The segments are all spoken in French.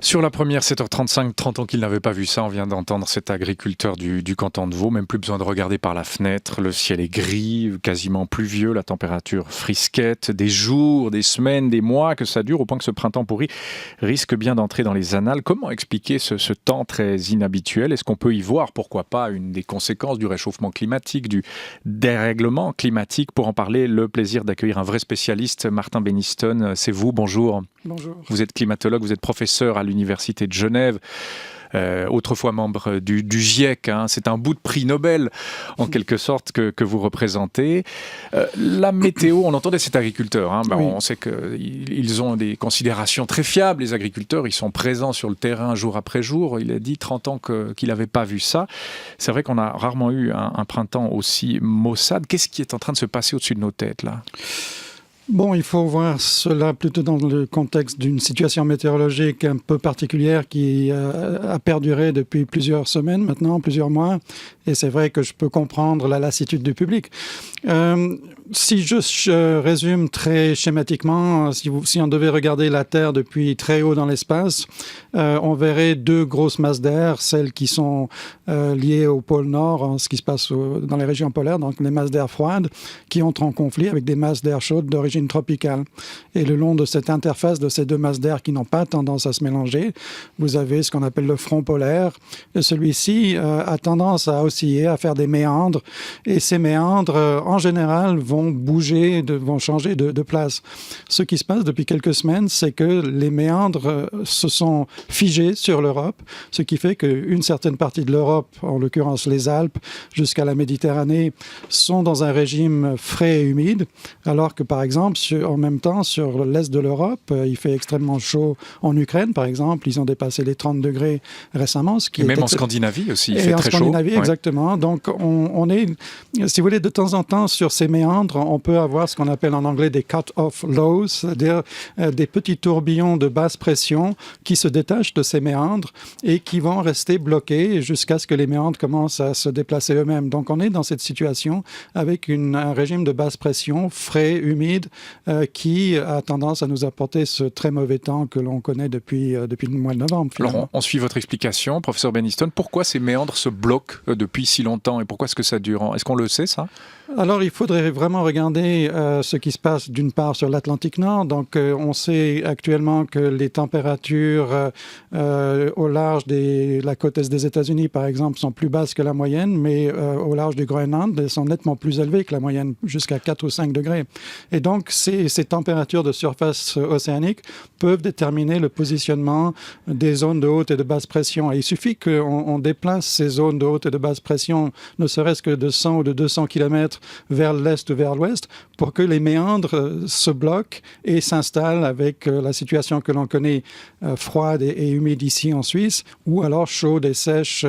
Sur la première, 7h35, 30 ans qu'il n'avait pas vu ça. On vient d'entendre cet agriculteur du canton de Vaud. Même plus besoin de regarder par la fenêtre. Le ciel est gris, quasiment pluvieux. La température frisquette. Des jours, des semaines, des mois que ça dure, au point que ce printemps pourri risque bien d'entrer dans les annales. Comment expliquer ce temps très inhabituel ? Est-ce qu'on peut y voir, pourquoi pas, une des conséquences du réchauffement climatique, du dérèglement climatique ? Pour en parler, le plaisir d'accueillir un vrai spécialiste, Martin Beniston. C'est vous, bonjour. Bonjour. Vous êtes climatologue, vous êtes professeur à l'Université de Genève, autrefois membre du GIEC. C'est un bout de prix Nobel, en quelque sorte, que vous représentez. La météo, on entendait cet agriculteur. Oui. On sait qu'ils ont des considérations très fiables, les agriculteurs. Ils sont présents sur le terrain jour après jour. Il a dit 30 ans qu'il n'avait pas vu ça. C'est vrai qu'on a rarement eu un printemps aussi maussade. Qu'est-ce qui est en train de se passer au-dessus de nos têtes, là ? Bon, il faut voir cela plutôt dans le contexte d'une situation météorologique un peu particulière qui a perduré depuis plusieurs semaines maintenant, plusieurs mois. Et c'est vrai que je peux comprendre la lassitude du public. Si je résume très schématiquement, si on devait regarder la Terre depuis très haut dans l'espace, on verrait deux grosses masses d'air, celles qui sont liées au pôle Nord, ce qui se passe dans les régions polaires, donc les masses d'air froides, qui entrent en conflit avec des masses d'air chaudes d'origine tropicale. Et le long de cette interface de ces deux masses d'air qui n'ont pas tendance à se mélanger, vous avez ce qu'on appelle le front polaire. Et celui-ci a tendance à osciller, à faire des méandres. Et ces méandres, en général, vont bouger, vont changer de place. Ce qui se passe depuis quelques semaines, c'est que les méandres se sont figés sur l'Europe, ce qui fait qu'une certaine partie de l'Europe, en l'occurrence les Alpes, jusqu'à la Méditerranée, sont dans un régime frais et humide, alors que par exemple, en même temps, sur l'est de l'Europe, il fait extrêmement chaud en Ukraine, par exemple. Ils ont dépassé les 30 degrés récemment. Et même en Scandinavie aussi, il fait très chaud. En Scandinavie, exactement. Donc, on est, si vous voulez, de temps en temps, sur ces méandres, on peut avoir ce qu'on appelle en anglais des cut-off lows, c'est-à-dire des petits tourbillons de basse pression qui se détachent de ces méandres et qui vont rester bloqués jusqu'à ce que les méandres commencent à se déplacer eux-mêmes. Donc, on est dans cette situation avec un régime de basse pression, frais, humide, qui a tendance à nous apporter ce très mauvais temps que l'on connaît depuis le mois de novembre. Finalement. Alors, on suit votre explication, professeur Beniston. Pourquoi ces méandres se bloquent depuis si longtemps et pourquoi est-ce que ça dure ? Est-ce qu'on le sait, ça ? Alors, il faudrait vraiment regarder ce qui se passe d'une part sur l'Atlantique Nord. Donc, on sait actuellement que les températures au large de la côte est des États-Unis, par exemple, sont plus basses que la moyenne, mais au large du Groenland, elles sont nettement plus élevées que la moyenne, jusqu'à 4 ou 5 degrés. Et donc, ces températures de surface océanique peuvent déterminer le positionnement des zones de haute et de basse pression. Et il suffit qu'on déplace ces zones de haute et de basse pression, ne serait-ce que de 100 ou de 200 km vers l'est ou vers l'ouest, pour que les méandres se bloquent et s'installent avec la situation que l'on connaît froide et humide ici en Suisse, ou alors chaude et sèche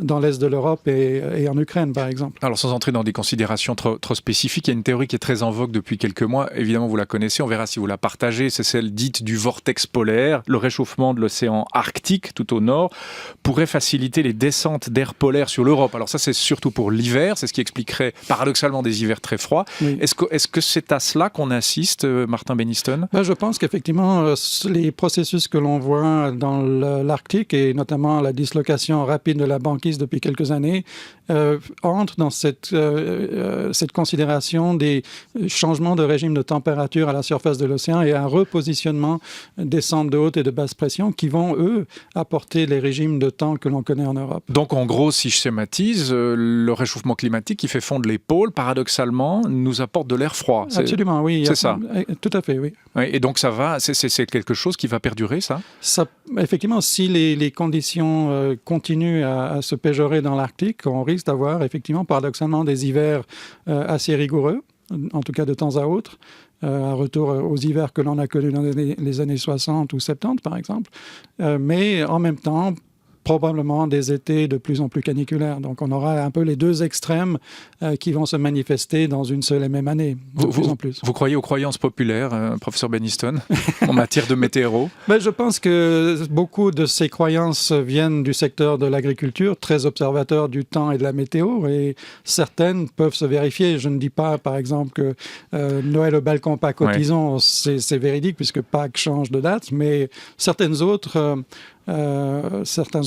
dans l'est de l'Europe et en Ukraine, par exemple. Alors, sans entrer dans des considérations trop spécifiques, il y a une théorie qui est très en vogue depuis quelques mois. Évidemment, vous la connaissez, on verra si vous la partagez. C'est celle dite du vortex polaire. Le réchauffement de l'océan Arctique, tout au nord, pourrait faciliter les descentes d'air polaire sur l'Europe. Alors ça, c'est surtout pour l'hiver. C'est ce qui expliquerait paradoxalement des hivers très froids. Oui. Est-ce que c'est à cela qu'on assiste, Martin Beniston ? Je pense qu'effectivement, les processus que l'on voit dans l'Arctique, et notamment la dislocation rapide de la banquise depuis quelques années, entrent dans cette considération des changements de régime de température à la surface de l'océan et un repositionnement des centres de haute et de basse pression qui vont, eux, apporter les régimes de temps que l'on connaît en Europe. Donc, en gros, si je schématise, le réchauffement climatique qui fait fondre les pôles, paradoxalement, nous apporte de l'air froid. Absolument, oui. C'est ça. Tout à fait, oui. Et donc, ça va, c'est quelque chose qui va perdurer, ça ? Effectivement, si les conditions continuent à se péjorer dans l'Arctique, on risque d'avoir, effectivement, paradoxalement, des hivers assez rigoureux, en tout cas de temps à autre. Un retour aux hivers que l'on a connus dans les années 60 ou 70, par exemple. Mais en même temps, probablement des étés de plus en plus caniculaires. Donc on aura un peu les deux extrêmes qui vont se manifester dans une seule et même année, de plus en plus. Vous croyez aux croyances populaires, professeur Beniston, en matière de météo? Je pense que beaucoup de ces croyances viennent du secteur de l'agriculture, très observateur du temps et de la météo, et certaines peuvent se vérifier. Je ne dis pas, par exemple, que Noël au balcon, Pâques au tison, c'est véridique, puisque Pâques change de date, mais certains autres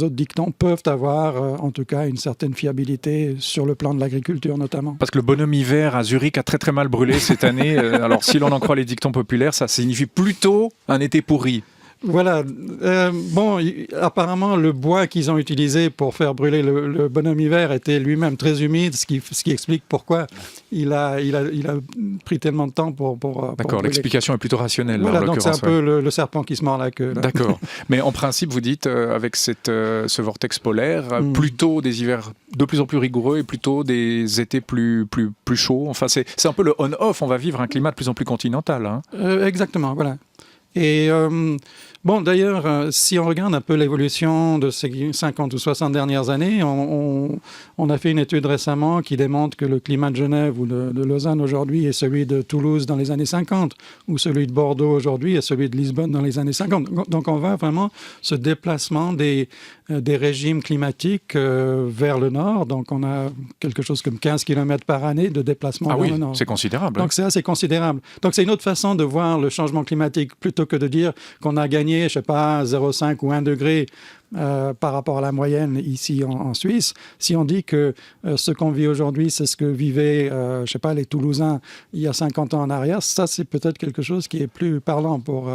dictons peuvent avoir, en tout cas, une certaine fiabilité sur le plan de l'agriculture, notamment. Parce que le bonhomme hiver à Zurich a très très mal brûlé cette année. Alors, si l'on en croit les dictons populaires, ça signifie plutôt un été pourri. Voilà. Apparemment, le bois qu'ils ont utilisé pour faire brûler le bonhomme hiver était lui-même très humide, ce qui explique pourquoi il a pris tellement de temps pour D'accord, l'explication est plutôt rationnelle. Voilà, en donc c'est un peu le serpent qui se mord la queue. Là. D'accord. Mais en principe, vous dites, avec ce vortex polaire, plutôt des hivers de plus en plus rigoureux et plutôt des étés plus chauds. Enfin, c'est un peu le on-off. On va vivre un climat de plus en plus continental. Hein. Exactement, voilà. Et d'ailleurs, si on regarde un peu l'évolution de ces 50 ou 60 dernières années, on a fait une étude récemment qui démontre que le climat de Genève ou de Lausanne aujourd'hui est celui de Toulouse dans les années 50, ou celui de Bordeaux aujourd'hui est celui de Lisbonne dans les années 50. Donc on voit vraiment ce déplacement des régimes climatiques vers le nord. Donc on a quelque chose comme 15 km par année de déplacement vers le nord. C'est considérable. Donc c'est assez considérable. Donc c'est une autre façon de voir le changement climatique, plutôt que de dire qu'on a gagné, 0,5 ou 1 degré par rapport à la moyenne ici en Suisse. Si on dit que ce qu'on vit aujourd'hui, c'est ce que vivaient, les Toulousains il y a 50 ans en arrière, ça c'est peut-être quelque chose qui est plus parlant pour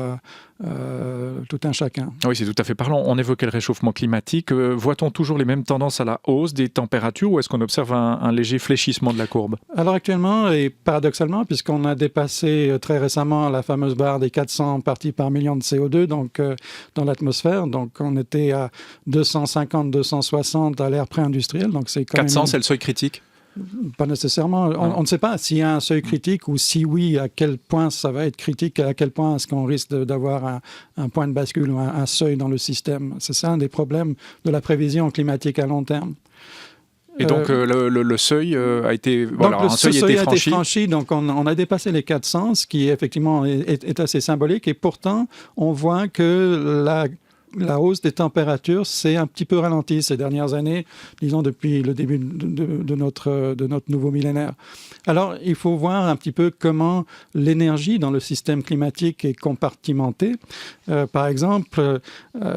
tout un chacun. Oui, c'est tout à fait parlant. On évoquait le réchauffement climatique. Voit-on toujours les mêmes tendances à la hausse des températures, ou est-ce qu'on observe un léger fléchissement de la courbe? Alors actuellement, et paradoxalement, puisqu'on a dépassé très récemment la fameuse barre des 400 parties par million de CO2 dans l'atmosphère, donc on était à 250-260 à l'ère pré-industrielle. Donc c'est quand 400, même... c'est le seuil critique? Pas nécessairement. On ne sait pas s'il y a un seuil critique, ou si oui, à quel point ça va être critique, à quel point est-ce qu'on risque d'avoir un point de bascule ou un seuil dans le système. C'est ça un des problèmes de la prévision climatique à long terme. Et donc le seuil a été franchi. Donc on a dépassé les 400, ce qui effectivement est assez symbolique. Et pourtant, on voit que la hausse des températures s'est un petit peu ralentie ces dernières années, disons depuis le début de notre nouveau millénaire. Alors, il faut voir un petit peu comment l'énergie dans le système climatique est compartimentée. Par exemple,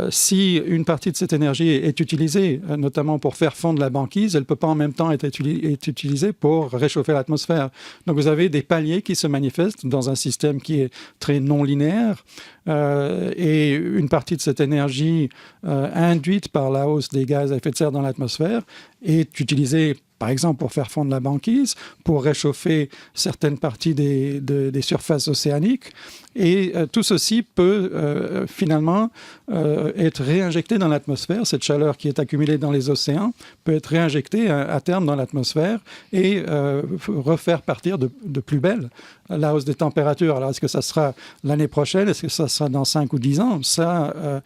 si une partie de cette énergie est utilisée, notamment pour faire fondre la banquise, elle ne peut pas en même temps être utilisée pour réchauffer l'atmosphère. Donc, vous avez des paliers qui se manifestent dans un système qui est très non linéaire. Et une partie de cette énergie induite par la hausse des gaz à effet de serre dans l'atmosphère est utilisée, par exemple, pour faire fondre la banquise, pour réchauffer certaines parties des surfaces océaniques. Et tout ceci peut finalement être réinjecté dans l'atmosphère. Cette chaleur qui est accumulée dans les océans peut être réinjectée à terme dans l'atmosphère et refaire partir de plus belle la hausse des températures. Alors, est-ce que ça sera l'année prochaine? Est-ce que ça sera dans 5 ou 10 ans? Ça,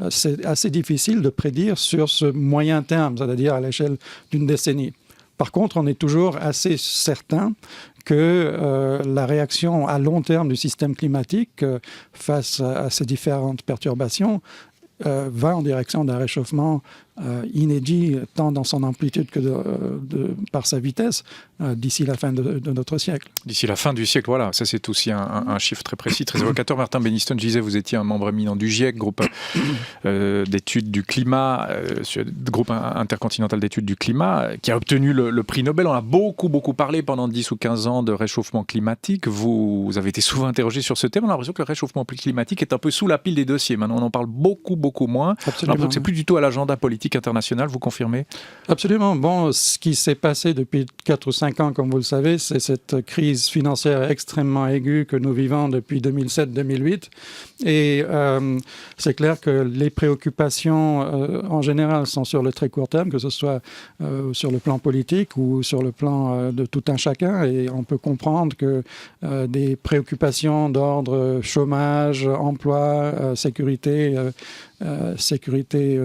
c'est assez difficile de prédire sur ce moyen terme, c'est-à-dire à l'échelle d'une décennie. Par contre, on est toujours assez certain que la réaction à long terme du système climatique face à ces différentes perturbations va en direction d'un réchauffement inédit, tant dans son amplitude que par sa vitesse, d'ici la fin de notre siècle. D'ici la fin du siècle, voilà. Ça, c'est aussi un chiffre très précis, très évocateur. Martin Beniston, je disais, vous étiez un membre éminent du GIEC, groupe d'études du climat, groupe intercontinental d'études du climat, qui a obtenu le prix Nobel. On a beaucoup parlé pendant 10 ou 15 ans de réchauffement climatique. Vous avez été souvent interrogé sur ce thème. On a l'impression que le réchauffement climatique est un peu sous la pile des dossiers. Maintenant, on en parle beaucoup moins. Absolument. On a l'impression que c'est plus du tout à l'agenda politique international, vous confirmez? Absolument. Bon, ce qui s'est passé depuis 4 ou 5 ans, comme vous le savez, c'est cette crise financière extrêmement aiguë que nous vivons depuis 2007-2008. Et c'est clair que les préoccupations en général sont sur le très court terme, que ce soit sur le plan politique ou sur le plan de tout un chacun. Et on peut comprendre que des préoccupations d'ordre chômage, emploi, sécurité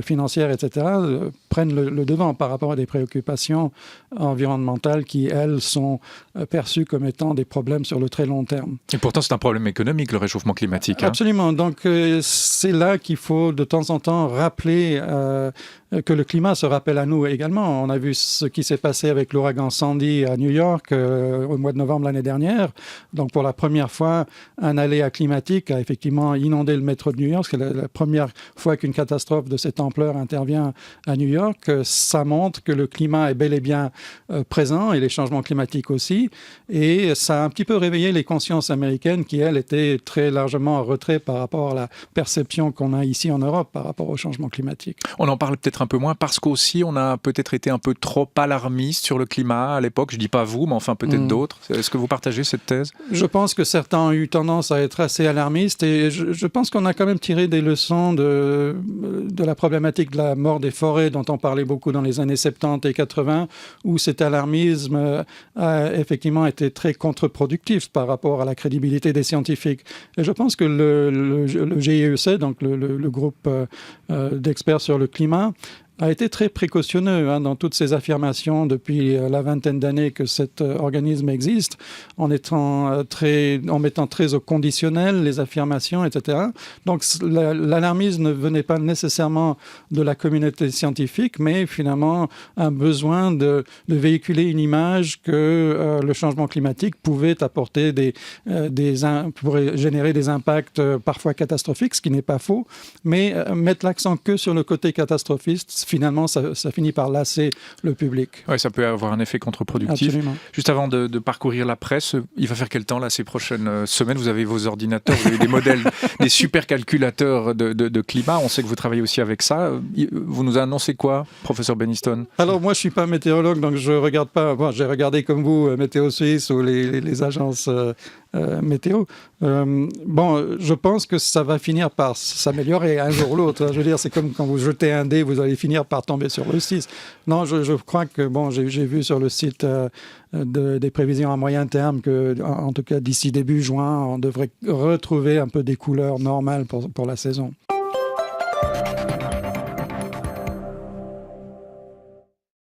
financière, etc., là prennent le devant par rapport à des préoccupations environnementales qui, elles, sont perçues comme étant des problèmes sur le très long terme. Et pourtant, c'est un problème économique, le réchauffement climatique. Absolument. Donc, c'est là qu'il faut de temps en temps rappeler que le climat se rappelle à nous également. On a vu ce qui s'est passé avec l'ouragan Sandy à New York au mois de novembre l'année dernière. Donc, pour la première fois, un aléa climatique a effectivement inondé le métro de New York. C'est la première fois qu'une catastrophe de cette ampleur intervient à New York. Ça montre que le climat est bel et bien présent et les changements climatiques aussi. Et ça a un petit peu réveillé les consciences américaines qui, elles, étaient très largement en retrait par rapport à la perception qu'on a ici en Europe par rapport au changement climatique. On en parle peut-être un peu moins parce qu'aussi on a peut-être été un peu trop alarmiste sur le climat à l'époque. Je dis pas vous, mais enfin peut-être d'autres. Est-ce que vous partagez cette thèse? Je pense que certains ont eu tendance à être assez alarmistes et je pense qu'on a quand même tiré des leçons de la problématique de la mort des forêts dont on parlait beaucoup dans les années 70 et 80, où cet alarmisme a effectivement été très contre-productif par rapport à la crédibilité des scientifiques. Et je pense que le GIEC, donc le groupe d'experts sur le climat, a été très précautionneux dans toutes ses affirmations depuis la vingtaine d'années que cet organisme existe, en mettant très au conditionnel les affirmations, etc. Donc l'alarmisme ne venait pas nécessairement de la communauté scientifique, mais finalement un besoin de véhiculer une image que le changement climatique pouvait apporter pourrait générer des impacts parfois catastrophiques, ce qui n'est pas faux, mais mettre l'accent que sur le côté catastrophiste, finalement, ça finit par lasser le public. Oui, ça peut avoir un effet contre-productif. Absolument. Juste avant de parcourir la presse, il va faire quel temps là ces prochaines semaines? Vous avez vos ordinateurs, vous avez des modèles, des supercalculateurs de climat. On sait que vous travaillez aussi avec ça. Vous nous annoncez quoi, professeur Beniston? Alors moi, je suis pas météorologue, donc je regarde pas. Bon, j'ai regardé comme vous Météo Suisse ou les agences météo. Je pense que ça va finir par s'améliorer un jour ou l'autre. Je veux dire, c'est comme quand vous jetez un dé, vous allez finir par tomber sur le 6. Non, je crois que, j'ai vu sur le site des prévisions à moyen terme que, en tout cas d'ici début juin, on devrait retrouver un peu des couleurs normales pour la saison.